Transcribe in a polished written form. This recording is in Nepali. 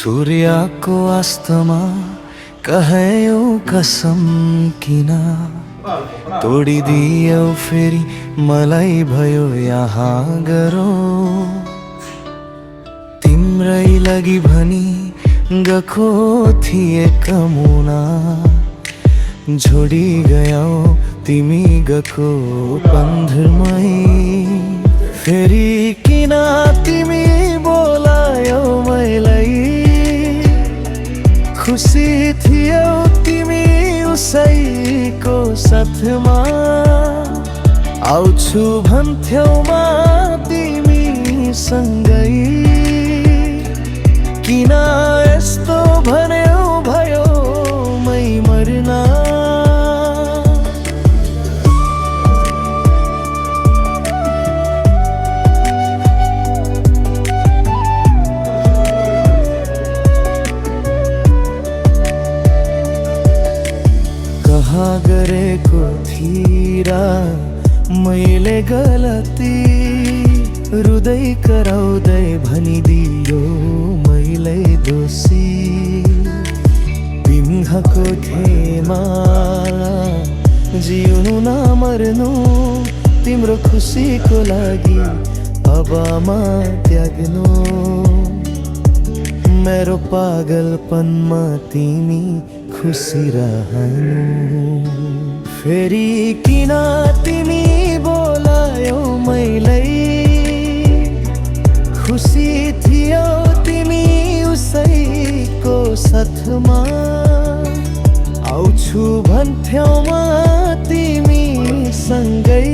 सूर्यको अस्तमा कहयौ कसम किन तोडिदियौ फेरि मलाई भयो यहाँ गरौँ। तिम्रै लागि भनी गएको थिए कमुना छोडी गयौ तिमी गएको पन्धरमै। फेरि किन तिमी बोलायौ मलाई, खुसी थियौ तिमी उसैको साथमा। आउँछु भन्थ्यौ म तिमी सँगै, किन यस्तो भन्यौ भयो मै मर्ना। कहाँ गरेको थिरा मैले गलती, रुदै कराउँदै भनिदियो मैले दोषी। बिम्हको खेमा जिउनु नमर्नु तिम्रो खुसीको लागि अब म त्याग्नु। मेरो पागलपनमा तिमी खुसी रहनु। फेरि किन तिमी बोलायौ मलाई, खुसी थियौ तिमी उसैको साथमा। आउँछु भन्थ्यौ म तिमी सँगै,